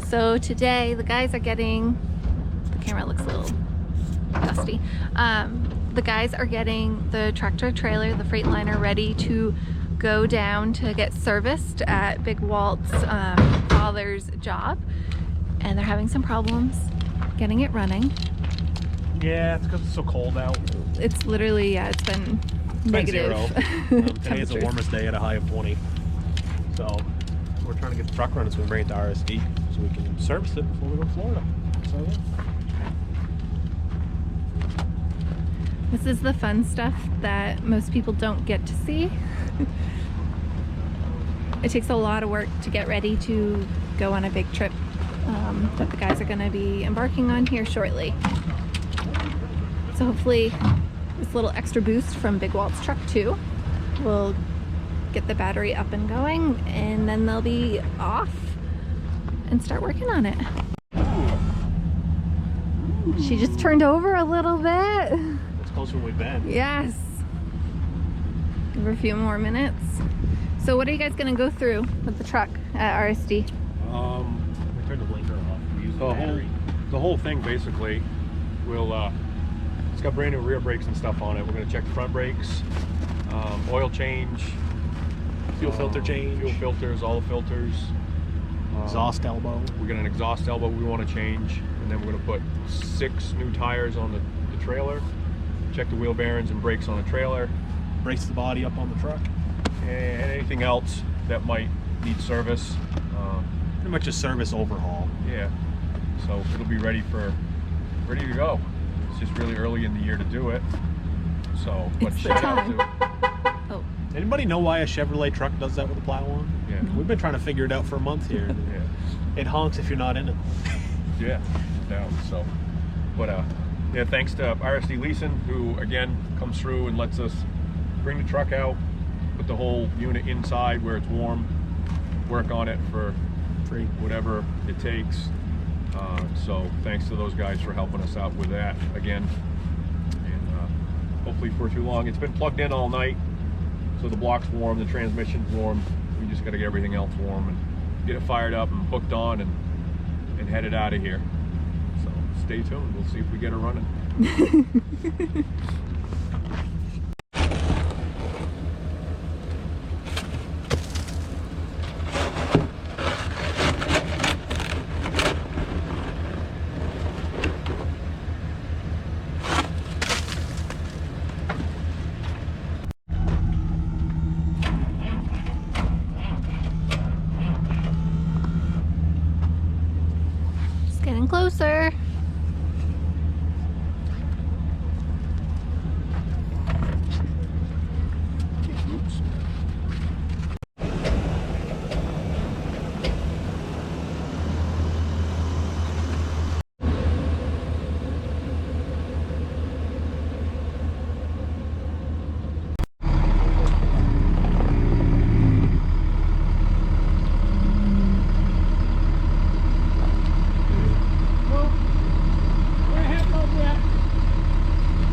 So today the guys are getting, the camera looks a little dusty. The guys are getting the tractor trailer, the Freightliner, ready to go down to get serviced at Big Walt's father's job, and they're having some problems getting it running. Yeah, it's because it's so cold out. It's literally, yeah, it's been negative. Today is the warmest day at a high of 20. So we're trying to get the truck running so we can bring it to RSD so we can service it before we go to Florida. So yeah. This is the fun stuff that most people don't get to see. It takes a lot of work to get ready to go on a big trip that the guys are going to be embarking on here shortly. So hopefully this little extra boost from Big Walt's truck too will get the battery up and going, and then they'll be off and start working on it. She just turned over a little bit. It's closer than we've been. Yes. Give her a few more minutes. So what are you guys going to go through with the truck at RSD? We turned the blinker off. We use the battery. The whole thing basically will, it's got brand new rear brakes and stuff on it. We're going to check the front brakes, oil change, Fuel filter change. Fuel filters, all the filters. Exhaust elbow. We got an exhaust elbow we want to change, and then we're going to put 6 new tires on the trailer, check the wheel bearings and brakes on the trailer, Brace the body up on the truck. and anything else that might need service. Pretty much a service overhaul. Yeah, so it'll be ready to go. It's just really early in the year to do it. So, but It's the shout out time. to Anybody know why a Chevrolet truck does that with a plow on? yeah, We've been trying to figure it out for a month here. yeah. It honks if you're not in it. Yeah, down. So, but yeah, thanks to RSD Leeson, who again comes through and lets us bring the truck out, put the whole unit inside where it's warm, work on it for Free. whatever it takes. So thanks to those guys for helping us out with that again. And hopefully for too long. It's been plugged in all night, so the block's warm, the transmission's warm. We just got to get everything else warm and get it fired up and hooked on and headed out of here. So stay tuned. We'll see if we get her running. It's getting closer.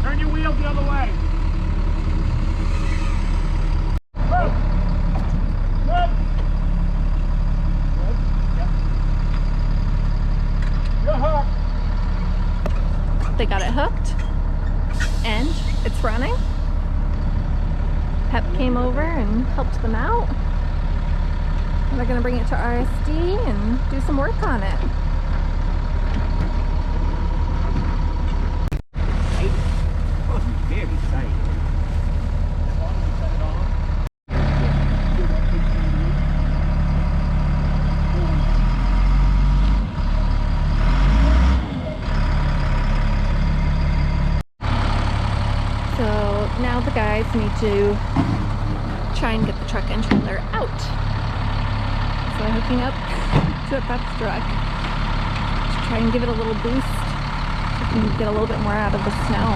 Turn your wheel the other way. They got it hooked and it's running. Pep came over and helped them out. And they're gonna bring it to RSD and do some work on it. Very tight. So now the guys need to try and get the truck and trailer out. So I'm hooking up to a Pep's truck to try and give it a little boost so we can get a little bit more out of the snow.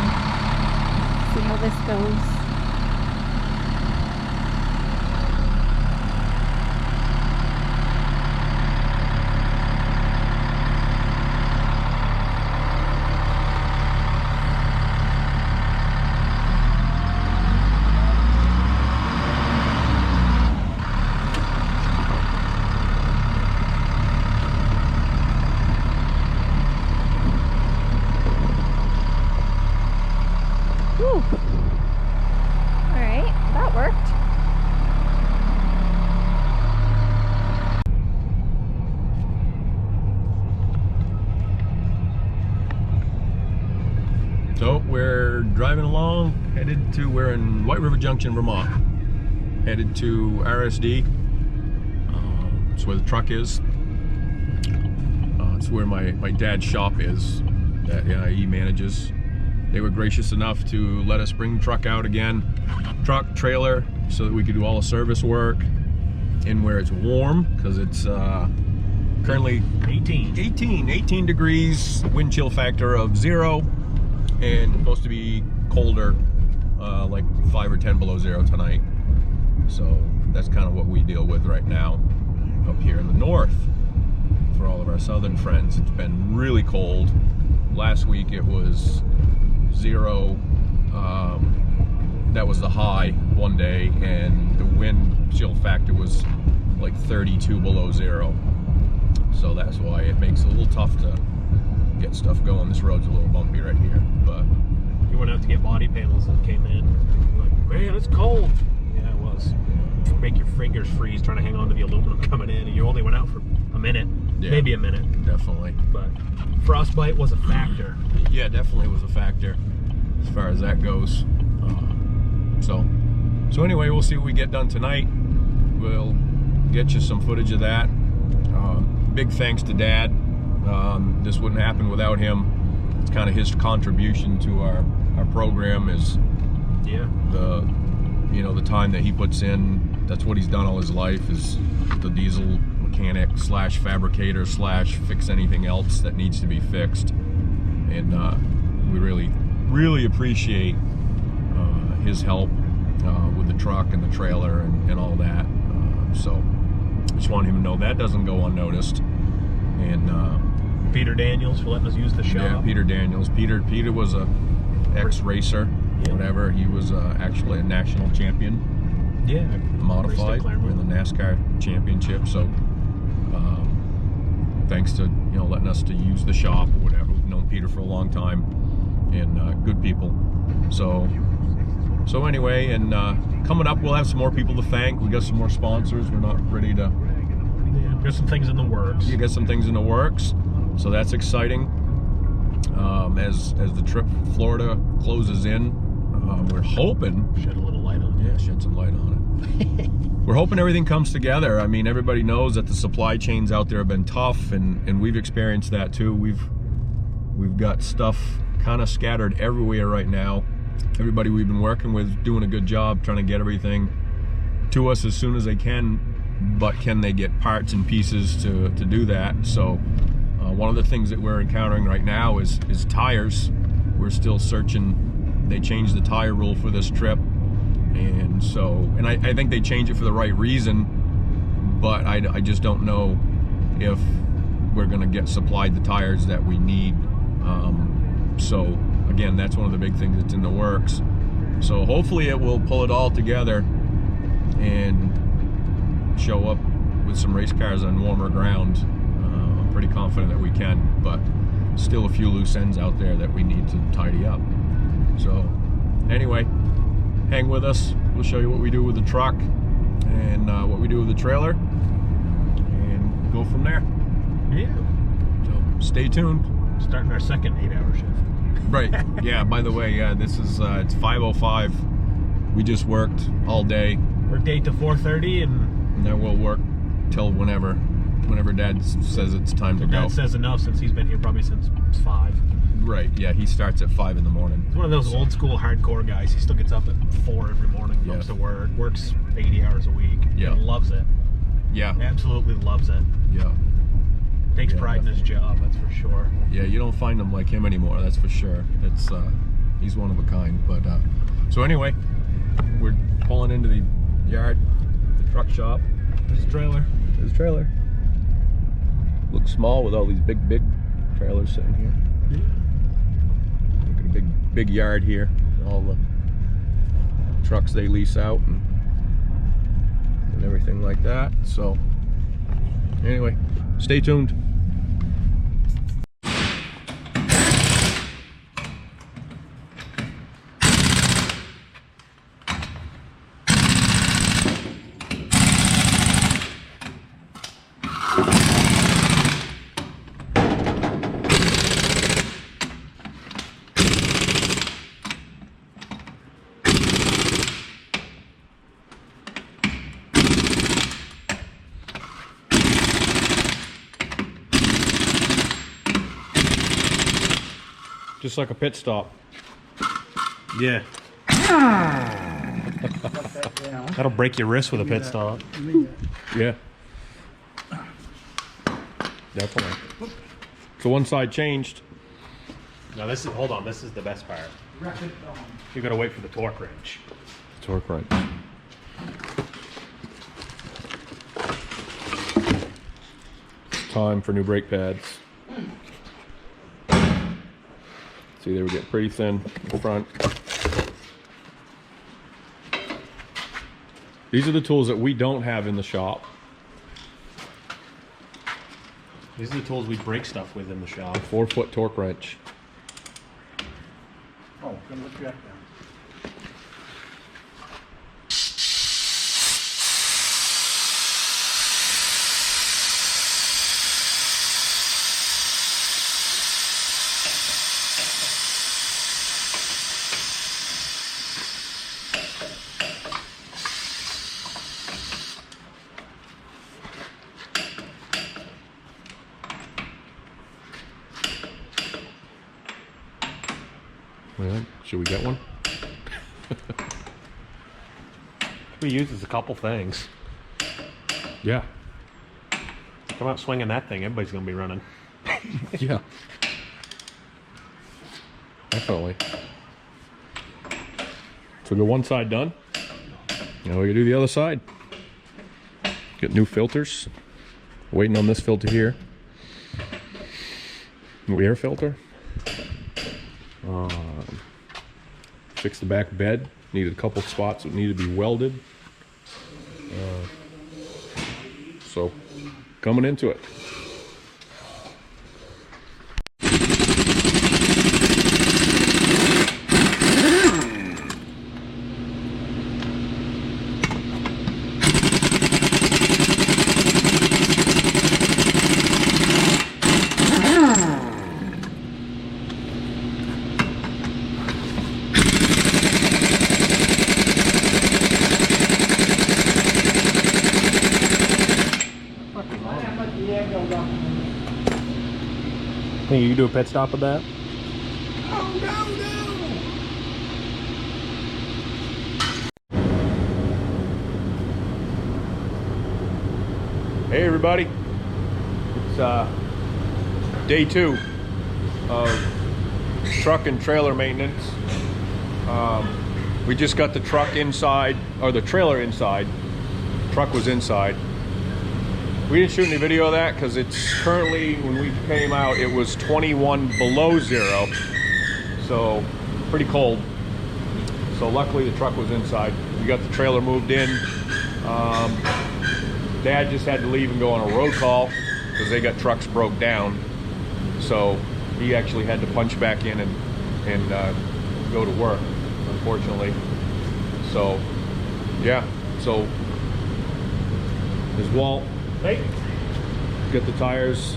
See how this goes. we're in White River Junction, Vermont. Headed to RSD. That's where the truck is. It's where my dad's shop is that he manages. They were gracious enough to let us bring the truck out again. Truck, trailer, so that we could do all the service work in where it's warm, because it's currently 18 degrees, wind chill factor of 0, and supposed to be colder, like 5 or 10 below 0 tonight. So that's kind of what we deal with right now up here in the north. For all of our southern friends, it's been really cold. Last week it was 0. That was the high one day, and the wind chill factor was like 32 below 0. So that's why it makes it a little tough to get stuff going. This road's a little bumpy right here, but You went out to get body panels that came in. You're like, man, it's cold. Yeah, it was. Make your fingers freeze trying to hang on to the aluminum coming in, and you only went out for a minute, maybe a minute. Definitely. But frostbite was a factor. Yeah, definitely was a factor as far as that goes. So anyway, we'll see what we get done tonight. We'll get you some footage of that. Big thanks to Dad. This wouldn't happen without him. It's kind of his contribution to our program is the time that he puts in. That's what he's done all his life, is the diesel mechanic / fabricator / fix anything else that needs to be fixed. And we really appreciate his help with the truck and the trailer and all that. So just want him to know that doesn't go unnoticed. And Peter Daniels for letting us use the shop. Yeah, Peter Daniels. Peter was a ex-racer, whatever. He was actually a national champion. Yeah, modified in the NASCAR championship. So thanks to letting us to use the shop or whatever. We've known Peter for a long time, and good people. So anyway, and coming up we'll have some more people to thank. We got some more sponsors. We're not ready to. Yeah, there's some things in the works. You got some things in the works, so that's exciting. As the trip to Florida closes in, we're hoping. Shed a little light on it. Yeah, shed some light on it. We're hoping everything comes together. I mean, everybody knows that the supply chains out there have been tough, and we've experienced that too. We've got stuff kind of scattered everywhere right now. Everybody we've been working with doing a good job trying to get everything to us as soon as they can, but can they get parts and pieces to do that? So one of the things that we're encountering right now is tires. We're still searching. They changed the tire rule for this trip, and I think they changed it for the right reason, but I just don't know if we're gonna get supplied the tires that we need. So again, that's one of the big things that's in the works. So hopefully it will pull it all together and show up with some race cars on warmer ground. I'm pretty confident that we can, but still a few loose ends out there that we need to tidy up. So anyway, hang with us. We'll show you what we do with the truck and what we do with the trailer, and go from there. Yeah. So stay tuned. Starting our second 8-hour shift. Right. Yeah, by the way, this is it's 5:05. We just worked all day. Worked 8 to 4:30, and then we'll work till whenever Dad says it's time to go. Dad says enough, since he's been here probably since 5. Right, yeah, he starts at 5 in the morning. He's one of those old school hardcore guys. He still gets up at 4 every morning, goes to work, works 80 hours a week, and loves it. Yeah. Absolutely loves it. Yeah. Takes pride in his job, that's for sure. Yeah, you don't find him like him anymore, that's for sure. It's he's one of a kind. But so anyway, we're pulling into the yard, the truck shop. There's the trailer. There's the trailer. Looks small with all these big trailers sitting here. Yeah. Look at a big yard here. All the trucks they lease out and everything like that. So anyway, stay tuned. Just like a pit stop. Yeah. That'll break your wrist with a pit stop. Yeah. Definitely. So one side changed. Now this is, hold on, this is the best part. You gotta wait for the torque wrench. Torque wrench. It's time for new brake pads. See, they would get pretty thin in front. These are the tools that we don't have in the shop. These are the tools we break stuff with in the shop. 4-foot torque wrench. Oh, gonna look you up there. Well, should we get one? We use as a couple things. Yeah. Come out swinging that thing, everybody's gonna be running. Yeah. Definitely. So we got one side done. Now we gotta do the other side. Get new filters. Waiting on this filter here. New air filter. Fix the back bed. Needed a couple spots that needed to be welded. So coming into it. Think you can do a pit stop with that? Hey everybody, it's day 2 of truck and trailer maintenance. We just got the truck inside, or the trailer inside. Truck was inside. We didn't shoot any video of that because it's currently, when we came out, it was 21 below 0, so pretty cold. So luckily the truck was inside. We got the trailer moved in. Dad just had to leave and go on a road call because they got trucks broke down. So he actually had to punch back in and go to work, unfortunately. So yeah, so there's Walt. Hey, got the tires,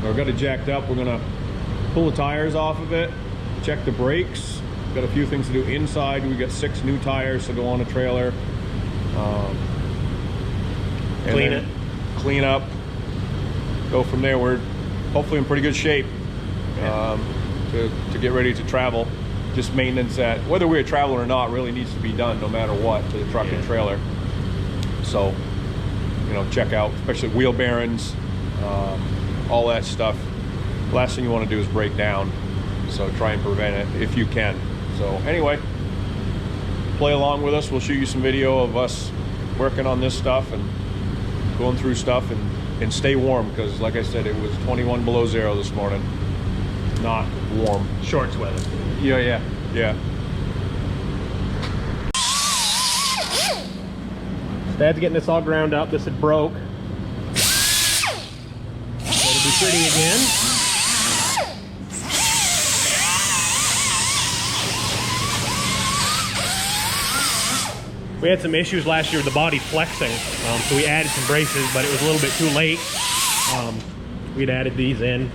or got it jacked up. We're gonna pull the tires off of it, check the brakes. Got a few things to do inside. We got 6 new tires to go on a trailer. Clean up, go from there. We're hopefully in pretty good shape to get ready to travel. Just maintenance that, whether we're traveling or not, really needs to be done no matter what to the truck and trailer. So, you know, check out, especially wheel bearings, all that stuff. Last thing you want to do is break down, so try and prevent it if you can. So anyway, play along with us. We'll show you some video of us working on this stuff and going through stuff, and stay warm, because like I said, it was 21 below 0 this morning. Not warm. Shorts weather. Yeah. Dad's getting this all ground up. This had broke. It'll be pretty again. We had some issues last year with the body flexing, so we added some braces, but it was a little bit too late. We'd added these in.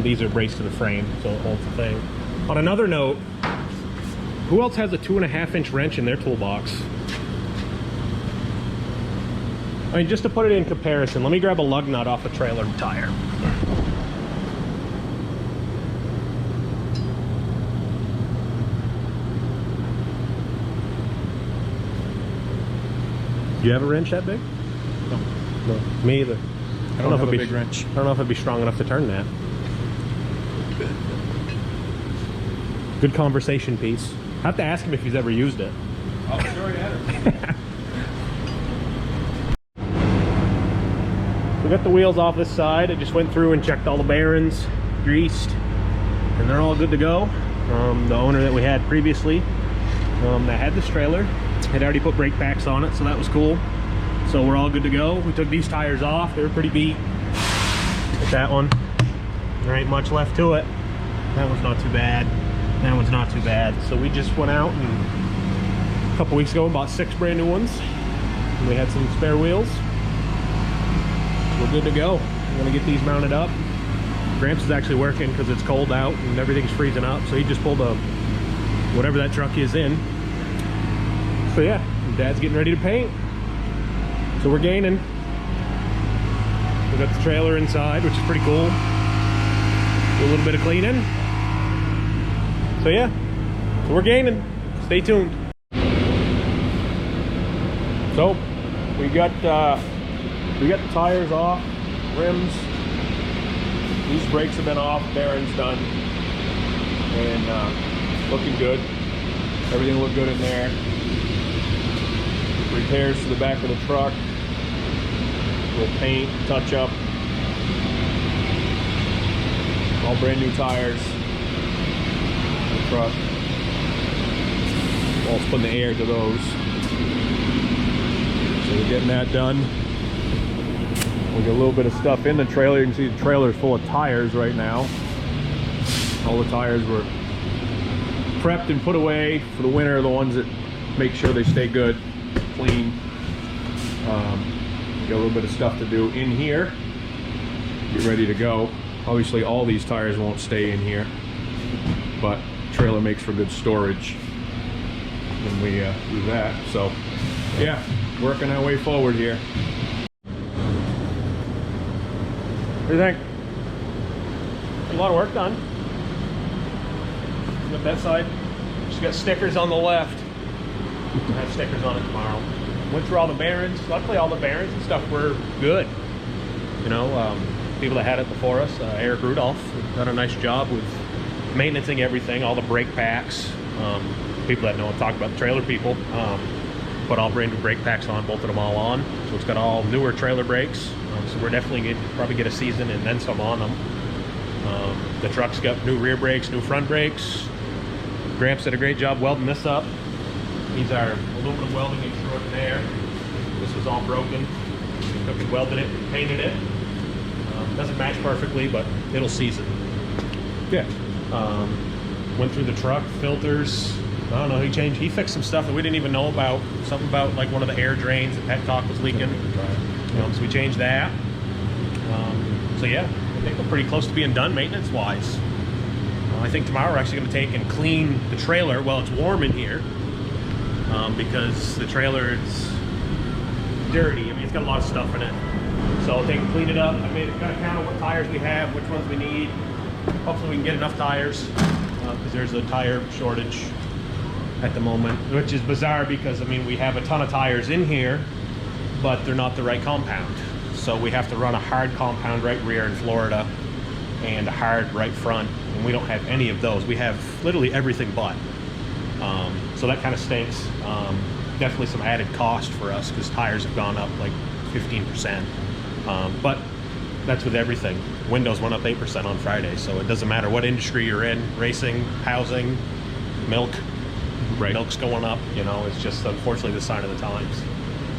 These are braced to the frame, so it holds the thing. On another note, who else has a 2.5-inch wrench in their toolbox? I mean, just to put it in comparison, let me grab a lug nut off a trailer tire. Do you have a wrench that big? No. No, me either. I don't have a big wrench. I don't know if it'd be strong enough to turn that. Good conversation piece. I have to ask him if he's ever used it. Oh, sure, yeah. We got the wheels off this side. I just went through and checked all the bearings, greased, and they're all good to go. The owner that we had previously that had this trailer had already put brake packs on it, so that was cool. So we're all good to go. We took these tires off. They were pretty beat. With that one, there ain't much left to it. That one's not too bad. That one's not too bad. So we just went out and a couple weeks ago and bought 6 brand new ones. And we had some spare wheels. We're good to go. We're gonna get these mounted up. Gramps is actually working because it's cold out and everything's freezing up. So he just pulled a whatever that truck is in. So yeah, Dad's getting ready to paint. So we're gaining. We got the trailer inside, which is pretty cool. Do a little bit of cleaning. So yeah, so we're gaining. Stay tuned. So we got the tires off, rims. These brakes have been off, bearings done, and looking good. Everything looked good in there. Repairs to the back of the truck. Little paint, touch up. All brand new tires. The truck. Well, let's put the air to those. So we're getting that done. We got a little bit of stuff in the trailer. You can see the trailer is full of tires right now. All the tires were prepped and put away for the winter. The ones that make sure they stay good, clean. Got a little bit of stuff to do in here. Get ready to go. Obviously, all these tires won't stay in here, but trailer makes for good storage when we do that. So, yeah, working our way forward here. What do you think? A lot of work done. Got that side. Just got stickers on the left. I'll have stickers on it tomorrow. Went through all the bearings. Luckily, all the bearings and stuff were good. You know, people that had it before us, Eric Rudolph, done a nice job with maintaining everything, all the brake packs. People that know and talk about the trailer people. Put all brand new brake packs on, bolted them all on. So it's got all newer trailer brakes. So we're definitely probably get a season and then some on them. The truck's got new rear brakes, new front brakes. Gramps did a great job welding this up. These are aluminum welding extraordinaire. This was all broken. We took and welded it and painted it. Doesn't match perfectly, but it'll season. Yeah. Went through the truck, filters. I don't know, he fixed some stuff that we didn't even know about. Something about like one of the air drains that petcock was leaking. So we changed that. So yeah, I think we're pretty close to being done maintenance wise. I think tomorrow we're actually going to take and clean the trailer while it's warm in here, because the trailer is dirty. I mean, it's got a lot of stuff in it. So I'll take and clean it up. I made got a count of what tires we have, which ones we need. Hopefully we can get enough tires, because there's a tire shortage at the moment, which is bizarre because I mean we have a ton of tires in here, but they're not the right compound. So we have to run a hard compound right rear in Florida and a hard right front, and we don't have any of those. We have literally everything but. So that kind of stinks. Definitely some added cost for us because tires have gone up like 15%. But that's with everything. Windows went up 8% on Friday, so it doesn't matter what industry you're in, racing, housing, milk. Right. Milk's going up, you know, it's just unfortunately the sign of the times.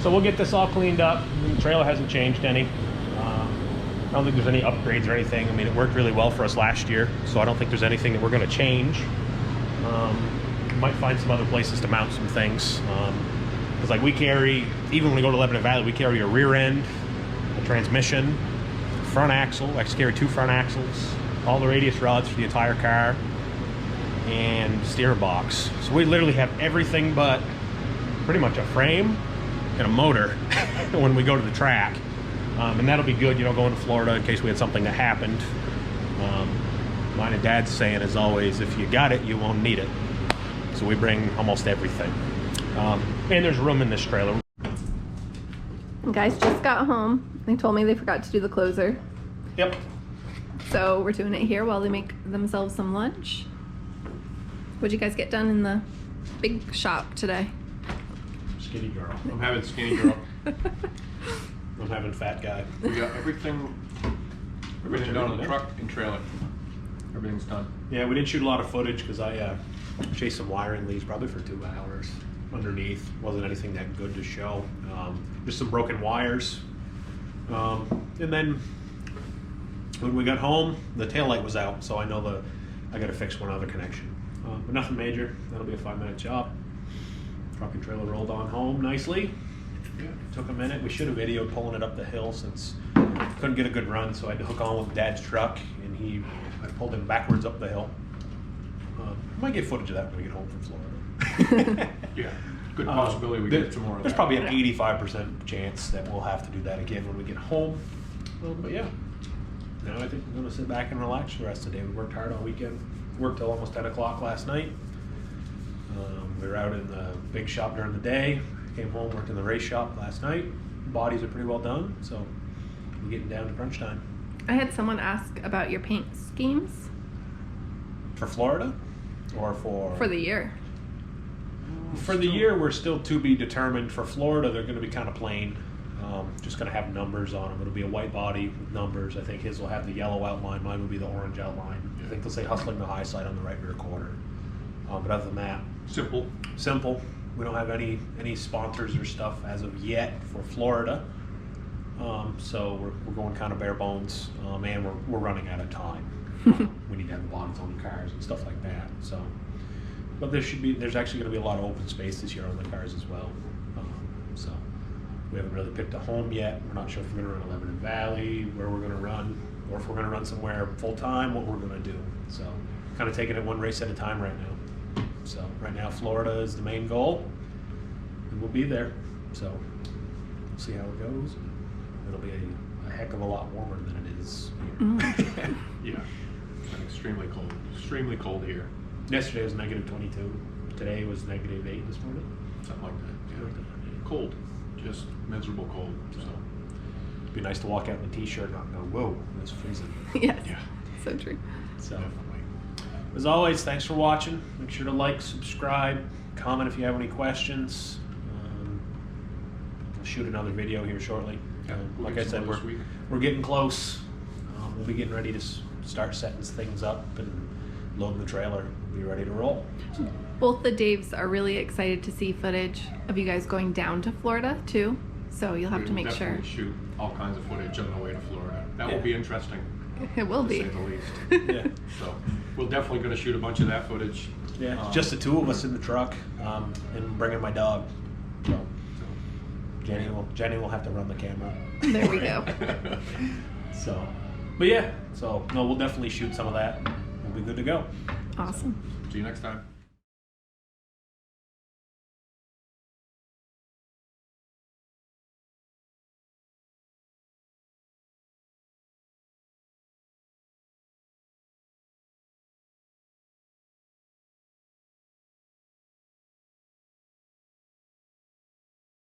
So we'll get this all cleaned up. The trailer hasn't changed any. I don't think there's any upgrades or anything. I mean, it worked really well for us last year, so I don't think there's anything that we're going to change. Might find some other places to mount some things. Because like we carry, even when we go to Lebanon Valley, we carry a rear end, a transmission, front axle. I carry 2 front axles, all the radius rods for the entire car, and steering box. So we literally have everything but pretty much a frame and a motor when we go to the track. And that'll be good, you know, going to Florida in case we had something that happened. Mine and Dad's saying, as always, if you got it, you won't need it. So we bring almost everything. And there's room in this trailer. The guys just got home. They told me they forgot to do the closer. Yep. So we're doing it here while they make themselves some lunch. What'd you guys get done in the big shop today? Skinny girl. I'm having skinny girl. I'm having fat guy. We got everything done on the truck and trailer. Everything's done. Yeah, we didn't shoot a lot of footage because I chased some wiring leads probably for 2 hours underneath. Wasn't anything that good to show. Just some broken wires. And then when we got home, the taillight was out, so I know I got to fix one other connection. But nothing major. That'll be a 5-minute job. Truck and trailer rolled on home nicely. Yeah, took a minute. We should have videoed pulling it up the hill since couldn't get a good run, so I had to hook on with Dad's truck, and I pulled him backwards up the hill. I might get footage of that when we get home from Florida. Yeah, good possibility we get some more of that. There's probably an 85% chance that we'll have to do that again when we get home. But yeah, now I think we're going to sit back and relax the rest of the day. We worked hard all weekend. Worked till almost 10 o'clock last night. We were out in the big shop during the day. Came home, worked in the race shop last night. Bodies are pretty well done, so we're getting down to crunch time. I had someone ask about your paint schemes. For Florida? Or for the year. For the year, we're still to be determined. For Florida, they're going to be kind of plain. Just going to have numbers on them. It'll be a white body with numbers. I think his will have the yellow outline. Mine will be the orange outline. Yeah. I think they'll say Hustling the Highside on the right rear quarter. But other than that, simple. We don't have any sponsors or stuff as of yet for Florida. So we're going kind of bare bones, and we're running out of time. We need to have the bodies on the cars and stuff like that. So, but there's actually going to be a lot of open space this year on the cars as well. So we haven't really picked a home yet. We're not sure if we're going to run Lebanon Valley, where we're going to run, or if we're going to run somewhere full time, what we're going to do. So kind of taking it one race at a time right now. So right now Florida is the main goal, and we'll be there. So we'll see how it goes. It'll be a heck of a lot warmer than it is here. Yeah, extremely cold here. Yesterday was -22. Today was -8 this morning. Something like that. Yeah. Cold, just miserable cold. So it'd be nice to walk out in a t-shirt and not go, whoa, it's freezing. Yes. Yeah. So true. So definitely. as always, thanks for watching. Make sure to like, subscribe, comment if you have any questions. We'll shoot another video here shortly. Yeah, like I said, we're getting close. We'll be getting ready to start setting things up and loading the trailer. We'll be ready to roll. So. Both the Daves are really excited to see footage of you guys going down to Florida too. So you'll have to make sure. Definitely shoot all kinds of footage on the way to Florida. That will be interesting. It will to be. say the least. Yeah. So we're definitely going to shoot a bunch of that footage. Yeah, it's just the two of us in the truck, and bringing my dog. So Jenny will have to run the camera. There we go. So, but yeah, so no, we'll definitely shoot some of that. We'll be good to go. Awesome. See you next time.